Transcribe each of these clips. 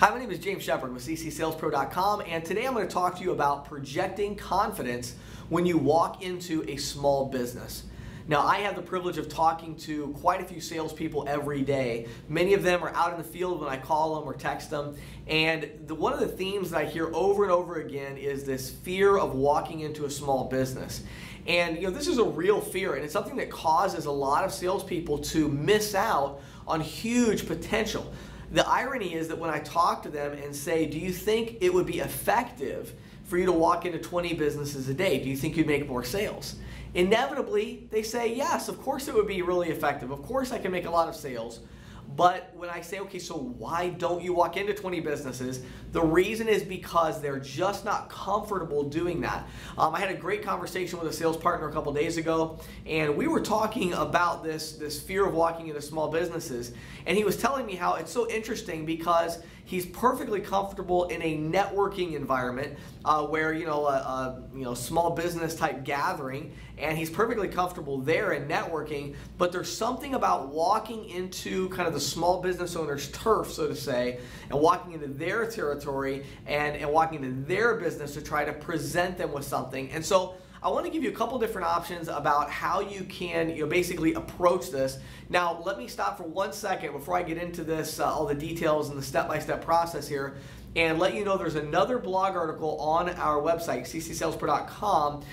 Hi, my name is James Shepard with ccsalespro.com, and today I'm going to talk to you about projecting confidence when you walk into a small business. Now, I have the privilege of talking to quite a few salespeople every day. Many of them are out in the field when I call them or text them, and one of the themes that I hear over and over again is this fear of walking into a small business. And this is a real fear, and it's something that causes a lot of salespeople to miss out on huge potential. The irony is that when I talk to them and say, do you think it would be effective for you to walk into 20 businesses a day? Do you think you'd make more sales? Inevitably, they say, yes, of course it would be really effective. Of course I can make a lot of sales. But when I say, okay, so why don't you walk into 20 businesses? The reason is because they're just not comfortable doing that. I had a great conversation with a sales partner a couple days ago, and we were talking about this fear of walking into small businesses. And he was telling me how it's so interesting because he's perfectly comfortable in a networking environment where, a small business type gathering, and he's perfectly comfortable there in networking, but there's something about walking into kind of the small business owner's turf, so to say, and walking into their territory and walking into their business to try to present them with something. And so I want to give you a couple different options about how you can basically approach this. Now, let me stop for 1 second before I get into this, all the details and the step-by-step process here, and let you know there's another blog article on our website, ccsalespro.com,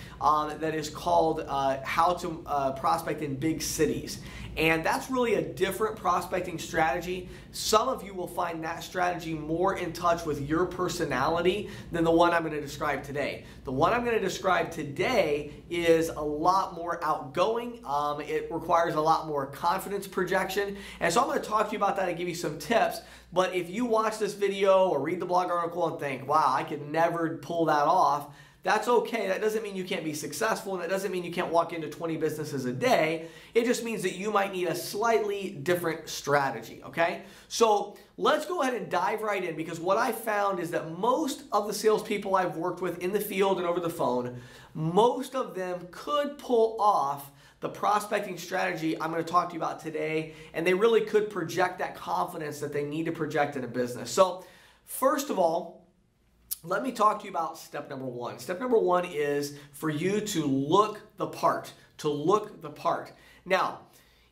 that is called How to Prospect in Big Cities. And that's really a different prospecting strategy. Some of you will find that strategy more in touch with your personality than the one I'm going to describe today. The one I'm going to describe today is a lot more outgoing. It requires a lot more confidence projection. And so I'm going to talk to you about that and give you some tips. But if you watch this video or read the blog article and think, wow, I could never pull that off, that's okay. That doesn't mean you can't be successful, and that doesn't mean you can't walk into 20 businesses a day. It just means that you might need a slightly different strategy, okay? So let's go ahead and dive right in, because what I found is that most of the salespeople I've worked with in the field and over the phone, most of them could pull off the prospecting strategy I'm going to talk to you about today, and they really could project that confidence that they need to project in a business. So first of all, let me talk to you about step number one. Step number one is for you to look the part, Now,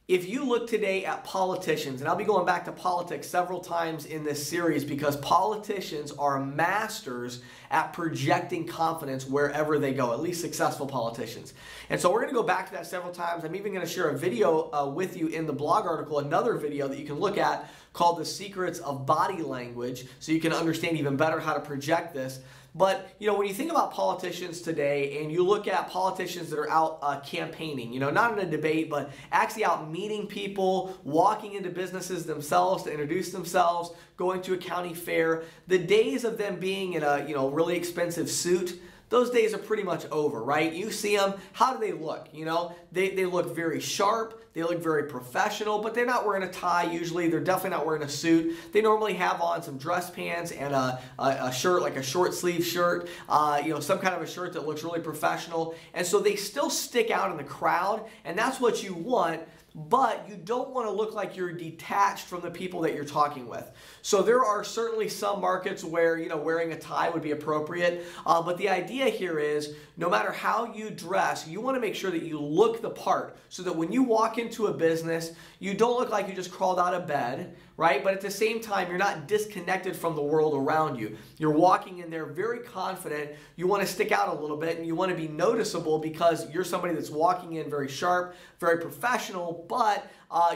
if you look today at politicians, and I'll be going back to politics several times in this series because politicians are masters at projecting confidence wherever they go, at least successful politicians. And so we're going to go back to that several times. I'm even going to share a video with you in the blog article, another video that you can look at called The Secrets of Body Language, so you can understand even better how to project this. But, when you think about politicians today and you look at politicians that are out campaigning, not in a debate, but actually out meeting people, walking into businesses themselves to introduce themselves, going to a county fair, the days of them being in a, really expensive suit, those days are pretty much over, right? You see them, how do they look? They look very sharp, they look very professional, but they're not wearing a tie usually. They're definitely not wearing a suit. They normally have on some dress pants and a shirt, like a short sleeve shirt, some kind of a shirt that looks really professional. And so they still stick out in the crowd, and that's what you want. But you don't want to look like you're detached from the people that you're talking with. So there are certainly some markets where wearing a tie would be appropriate. But the idea here is no matter how you dress, you want to make sure that you look the part so that when you walk into a business, you don't look like you just crawled out of bed, right? But at the same time, you're not disconnected from the world around you. You're walking in there very confident. You want to stick out a little bit, and you want to be noticeable because you're somebody that's walking in very sharp, very professional, but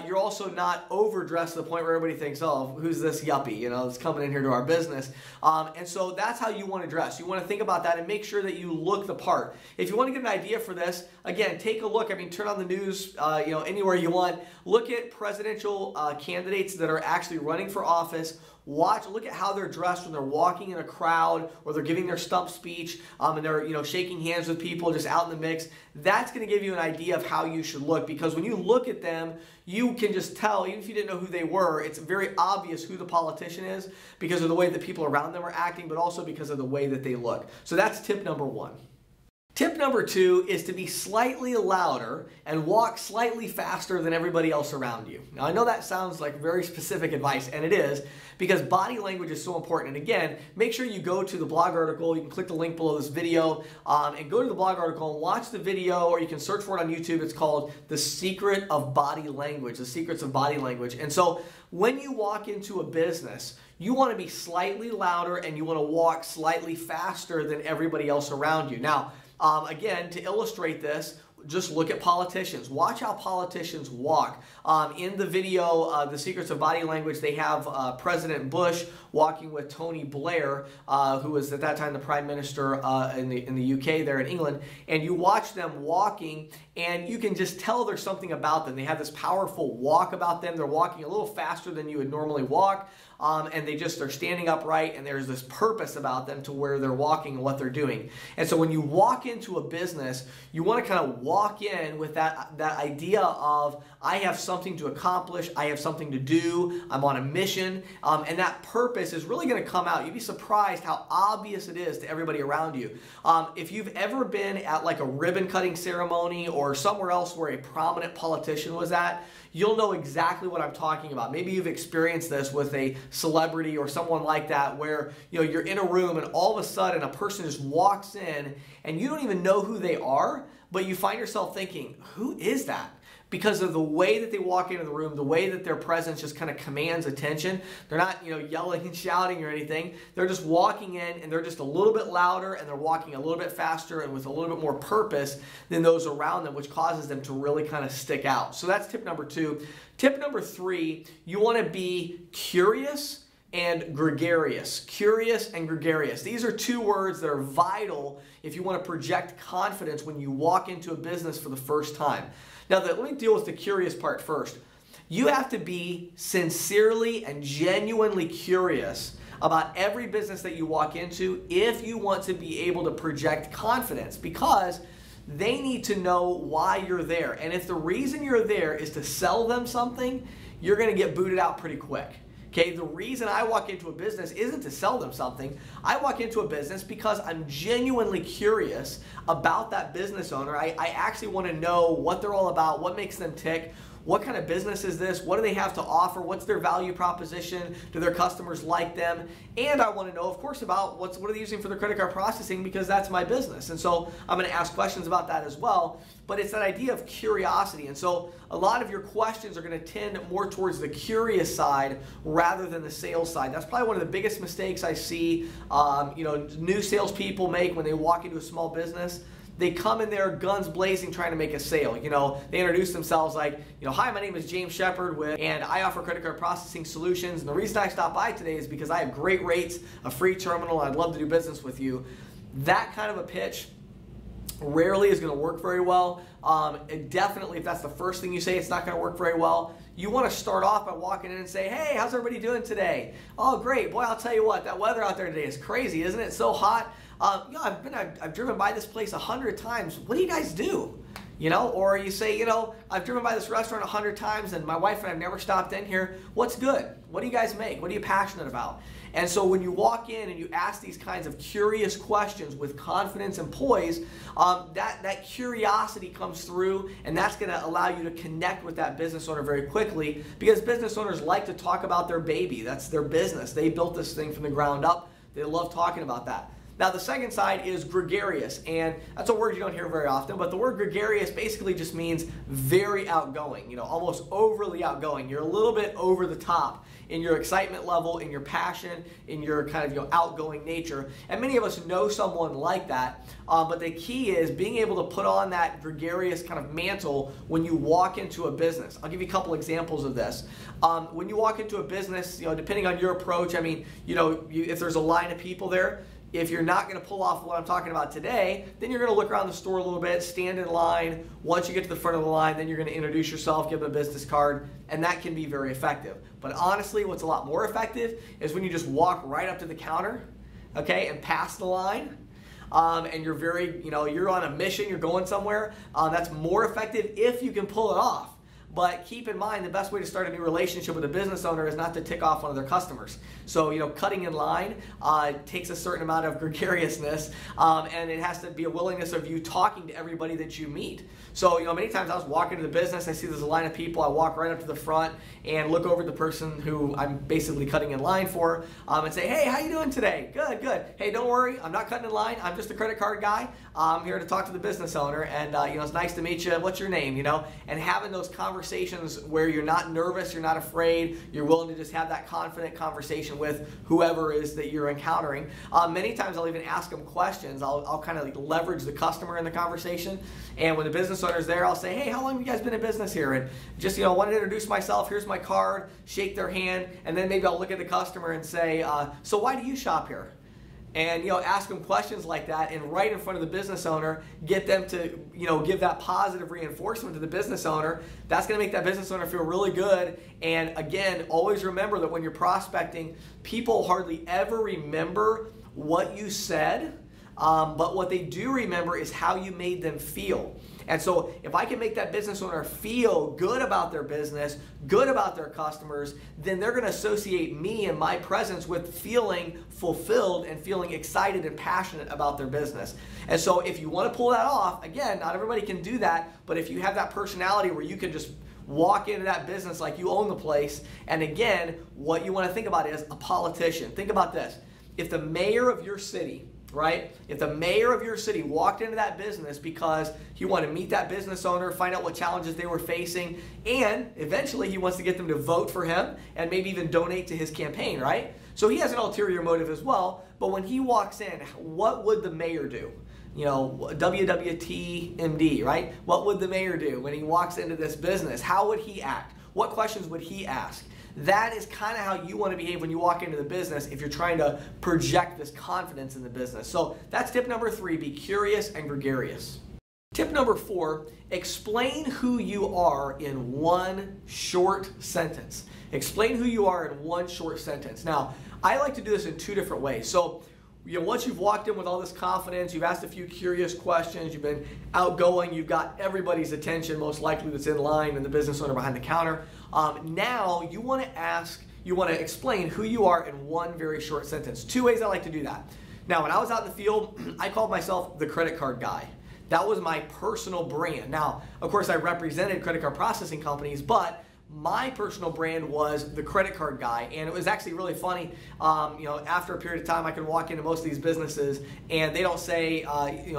you're also not overdressed to the point where everybody thinks, oh, who's this yuppie, that's coming in here to our business. And so that's how you want to dress. You want to think about that and make sure that you look the part. If you want to get an idea for this, again, take a look. Turn on the news, anywhere you want. Look at presidential candidates that are actually running for office. Look at how they're dressed when they're walking in a crowd or they're giving their stump speech and they're shaking hands with people just out in the mix. That's going to give you an idea of how you should look, because when you look at them, you can just tell, even if you didn't know who they were, it's very obvious who the politician is because of the way that people around them are acting, but also because of the way that they look. So that's tip number one. Tip number 2 is to be slightly louder and walk slightly faster than everybody else around you. Now, I know that sounds like very specific advice, and it is, because body language is so important. And again, make sure you go to the blog article. You can click the link below this video and go to the blog article and watch the video, or you can search for it on YouTube. It's called The Secret of Body Language, The Secrets of Body Language. And so when you walk into a business, you want to be slightly louder and you want to walk slightly faster than everybody else around you. Now, again, to illustrate this, just look at politicians. Watch how politicians walk. In the video, The Secrets of Body Language, they have President Bush walking with Tony Blair, who was at that time the Prime Minister in the UK there in England. And you watch them walking, and you can just tell there's something about them. They have this powerful walk about them. They're walking a little faster than you would normally walk. And they're standing upright, and there's this purpose about them to where they're walking and what they're doing. And so when you walk into a business, you want to kind of walk in with that idea of, I have something to accomplish, I have something to do, I'm on a mission, and that purpose is really going to come out. You'd be surprised how obvious it is to everybody around you. If you've ever been at like a ribbon cutting ceremony or somewhere else where a prominent politician was at, you'll know exactly what I'm talking about. Maybe you've experienced this with a celebrity or someone like that, where you're in a room and all of a sudden a person just walks in and you don't even know who they are, but you find yourself thinking, who is that? Because of the way that they walk into the room, the way that their presence just kind of commands attention. They're not, yelling and shouting or anything. They're just walking in, and they're just a little bit louder, and they're walking a little bit faster and with a little bit more purpose than those around them, which causes them to really kind of stick out. So that's tip number 2. Tip number 3, you want to be curious and gregarious. Curious and gregarious. These are 2 words that are vital if you want to project confidence when you walk into a business for the first time. Now, let me deal with the curious part first. You have to be sincerely and genuinely curious about every business that you walk into if you want to be able to project confidence, because they need to know why you're there. And if the reason you're there is to sell them something, you're going to get booted out pretty quick. Okay, the reason I walk into a business isn't to sell them something. I walk into a business because I'm genuinely curious about that business owner. I actually want to know what they're all about, what makes them tick, what kind of business is this, what do they have to offer, what's their value proposition, do their customers like them, and I want to know, of course, about what are they using for their credit card processing, because that's my business. And so I'm going to ask questions about that as well, but it's that idea of curiosity. And so a lot of your questions are going to tend more towards the curious side rather than the sales side. That's probably one of the biggest mistakes I see new salespeople make when they walk into a small business. They come in there guns blazing trying to make a sale. They introduce themselves like, hi, my name is James Shepard and I offer credit card processing solutions. And the reason I stopped by today is because I have great rates, a free terminal, and I'd love to do business with you. That kind of a pitch rarely is going to work very well. And definitely, if that's the first thing you say, it's not going to work very well. You want to start off by walking in and say, hey, how's everybody doing today? Oh, great. Boy, I'll tell you what, that weather out there today is crazy, isn't it? So hot. I've driven by this place 100 times. What do you guys do? Or you say, I've driven by this restaurant 100 times and my wife and I've never stopped in here. What's good? What do you guys make? What are you passionate about? And so when you walk in and you ask these kinds of curious questions with confidence and poise, that curiosity comes through, and that's going to allow you to connect with that business owner very quickly, because business owners like to talk about their baby. That's their business. They built this thing from the ground up. They love talking about that. Now, the second side is gregarious, and that's a word you don't hear very often, but the word gregarious basically just means very outgoing, almost overly outgoing. You're a little bit over the top in your excitement level, in your passion, in your kind of outgoing nature, and many of us know someone like that, but the key is being able to put on that gregarious kind of mantle when you walk into a business. I'll give you a couple examples of this. When you walk into a business, depending on your approach, if there's a line of people there, if you're not going to pull off what I'm talking about today, then you're going to look around the store a little bit, stand in line. Once you get to the front of the line, then you're going to introduce yourself, give them a business card, and that can be very effective. But honestly, what's a lot more effective is when you just walk right up to the counter, okay, and pass the line. And you're very, you're on a mission, you're going somewhere. That's more effective if you can pull it off. But keep in mind, the best way to start a new relationship with a business owner is not to tick off one of their customers. So, cutting in line takes a certain amount of gregariousness, and it has to be a willingness of you talking to everybody that you meet. So, many times I was walking to the business, I see there's a line of people, I walk right up to the front and look over at the person who I'm basically cutting in line for, and say, hey, how you doing today? Good, good. Hey, don't worry, I'm not cutting in line, I'm just a credit card guy. I'm here to talk to the business owner, and it's nice to meet you. What's your name? And having those conversations where you're not nervous, you're not afraid, you're willing to just have that confident conversation with whoever it is that you're encountering. Many times I'll even ask them questions. I'll kind of leverage the customer in the conversation, and when the business owner's there, I'll say, hey, how long have you guys been in business here? And just wanted to introduce myself. Here's my card. Shake their hand, and then maybe I'll look at the customer and say, so why do you shop here? And ask them questions like that, and right in front of the business owner, get them to give that positive reinforcement to the business owner. That's going to make that business owner feel really good. And again, always remember that when you're prospecting, people hardly ever remember what you said, but what they do remember is how you made them feel. And so if I can make that business owner feel good about their business, good about their customers, then they're going to associate me and my presence with feeling fulfilled and feeling excited and passionate about their business. And so if you want to pull that off, again, not everybody can do that, but if you have that personality where you can just walk into that business like you own the place, and again, what you want to think about is a politician. Think about this. If the mayor of your city, right? If the mayor of your city walked into that business because he wanted to meet that business owner, find out what challenges they were facing, and eventually he wants to get them to vote for him and maybe even donate to his campaign, right? So he has an ulterior motive as well, but when he walks in, what would the mayor do? WWTMD, right? What would the mayor do when he walks into this business? How would he act? What questions would he ask? That is kind of how you want to behave when you walk into the business if you're trying to project this confidence in the business. So that's tip number 3, be curious and gregarious. Tip number 4, explain who you are in one short sentence. Explain who you are in one short sentence. Now, I like to do this in 2 different ways. So, once you've walked in with all this confidence, you've asked a few curious questions, you've been outgoing, you've got everybody's attention, most likely that's in line, and the business owner behind the counter. Now you want to explain who you are in one very short sentence. 2 ways I like to do that. Now, when I was out in the field, I called myself the credit card guy. That was my personal brand. Now, of course, I represented credit card processing companies, but my personal brand was the credit card guy, and it was actually really funny. After a period of time, I could walk into most of these businesses, and they don't say,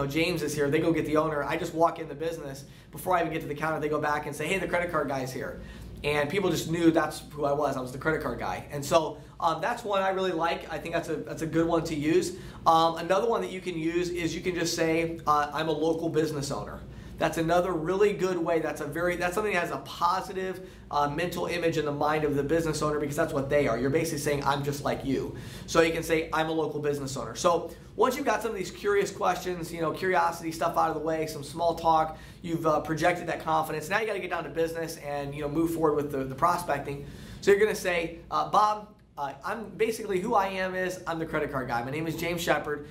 James is here. They go get the owner. I just walk in the business. Before I even get to the counter, they go back and say, hey, the credit card guy is here. And people just knew that's who I was. I was the credit card guy. And so that's one I really like. I think that's a good one to use. Another one that you can use is you can just say, I'm a local business owner. That's another really good way. That's something that has a positive mental image in the mind of the business owner, because that's what they are. You're basically saying, I'm just like you. So you can say, I'm a local business owner. So once you've got some of these curious questions, curiosity stuff out of the way, some small talk, you've projected that confidence. Now you got to get down to business and move forward with the prospecting. So you're going to say, Bob, I'm basically who I am is I'm the credit card guy. My name is James Shepard.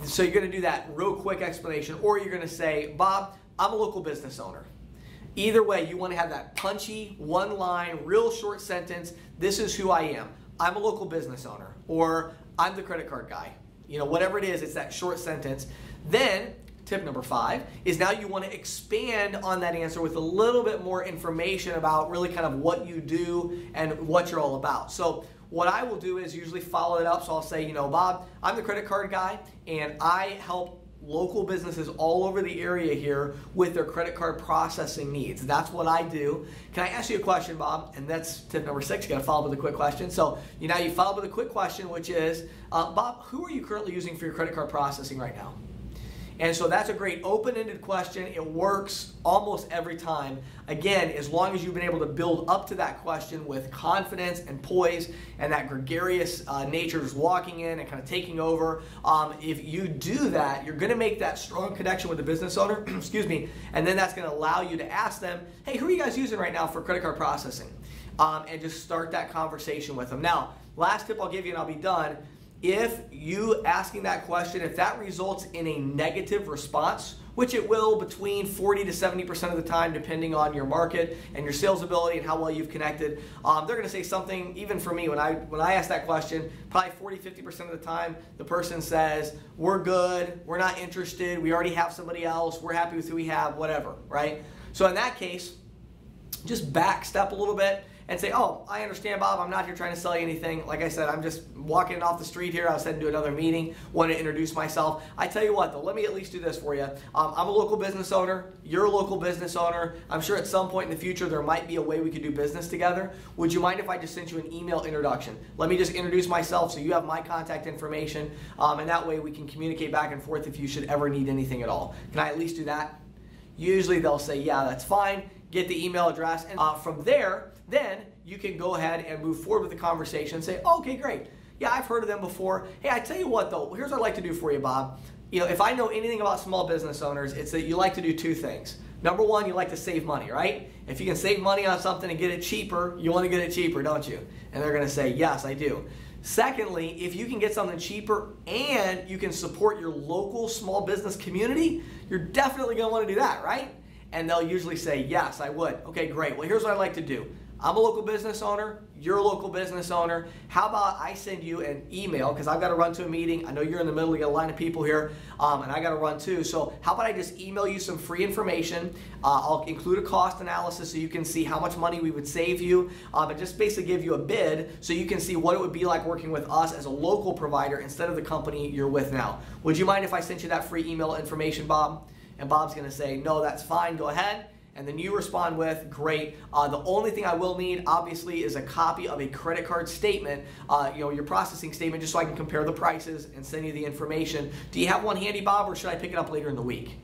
So you're going to do that real quick explanation, or you're going to say, Bob, I'm a local business owner. Either way, you want to have that punchy, one line, real short sentence. This is who I am. I'm a local business owner, or I'm the credit card guy. Whatever it is, it's that short sentence. Then, tip number 5 is now you want to expand on that answer with a little bit more information about really kind of what you do and what you're all about. So what I will do is usually follow it up. So I'll say, Bob, I'm the credit card guy, and I help local businesses all over the area here with their credit card processing needs. That's what I do. Can I ask you a question, Bob? And that's tip number 6. You got to follow up with a quick question. So you follow up with a quick question, which is, Bob, who are you currently using for your credit card processing right now? And so that's a great open-ended question. It works almost every time. Again, as long as you've been able to build up to that question with confidence and poise and that gregarious nature just walking in and kind of taking over. If you do that, you're going to make that strong connection with the business owner, excuse me, and then that's going to allow you to ask them, hey, who are you guys using right now for credit card processing? And just start that conversation with them. Now, last tip I'll give you and I'll be done. If you asking that question, if that results in a negative response, which it will between 40 to 70% of the time, depending on your market and your sales ability and how well you've connected. They're going to say something, even for me, when I ask that question, probably 40, 50% of the time, the person says, we're good, we're not interested, we already have somebody else, we're happy with who we have, whatever, right? So in that case, just back step a little bit and say, oh, I understand, Bob, I'm not here trying to sell you anything. Like I said, I'm just walking off the street here. I was heading to another meeting, wanted to introduce myself. I tell you what, though, let me at least do this for you. I'm a local business owner. You're a local business owner. I'm sure at some point in the future there might be a way we could do business together. Would you mind if I just sent you an email introduction? Let me just introduce myself so you have my contact information, and that way we can communicate back and forth if you should ever need anything at all. Can I at least do that? Usually they'll say, yeah, that's fine. Get the email address, and from there, then you can go ahead and move forward with the conversation and say, okay, great. Yeah, I've heard of them before. Hey, I tell you what though, here's what I'd like to do for you, Bob. You know, if I know anything about small business owners, it's that you like to do two things. Number one, you like to save money, right? If you can save money on something and get it cheaper, you want to get it cheaper, don't you? And they're going to say, yes, I do. Secondly, if you can get something cheaper and you can support your local small business community, you're definitely going to want to do that, right? And they'll usually say, yes, I would. Okay, great. Well, here's what I'd like to do. I'm a local business owner. You're a local business owner. How about I send you an email, because I've got to run to a meeting. I know you're in the middle. You got a line of people here, and I got to run too. So how about I just email you some free information. I'll include a cost analysis so you can see how much money we would save you, and just basically give you a bid so you can see what it would be like working with us as a local provider instead of the company you're with now. Would you mind if I sent you that free email information, Bob? And Bob's going to say, no, that's fine, go ahead. And then you respond with, great. The only thing I will need, obviously, is a copy of a credit card statement, your processing statement, just so I can compare the prices and send you the information. Do you have one handy, Bob, or should I pick it up later in the week?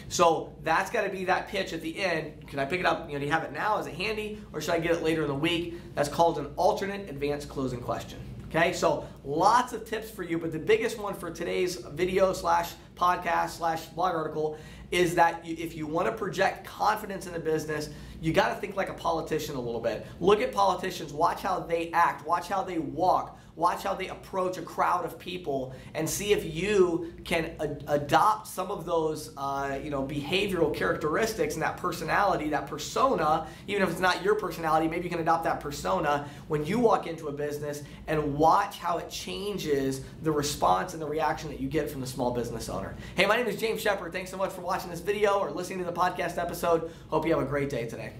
So that's got to be that pitch at the end. Can I pick it up? Do you have it now? Is it handy? Or should I get it later in the week? That's called an alternate advanced closing question. Okay, so lots of tips for you, but the biggest one for today's video slash podcast slash blog article is that if you want to project confidence in a business, you got to think like a politician a little bit. Look at politicians, watch how they act, watch how they walk, watch how they approach a crowd of people, and see if you can adopt some of those behavioral characteristics and that personality, that persona. Even if it's not your personality, maybe you can adopt that persona when you walk into a business, and watch how it changes the response and the reaction that you get from the small business owner. Hey, my name is James Shepard. Thanks so much for watching this video or listening to the podcast episode. Hope you have a great day today.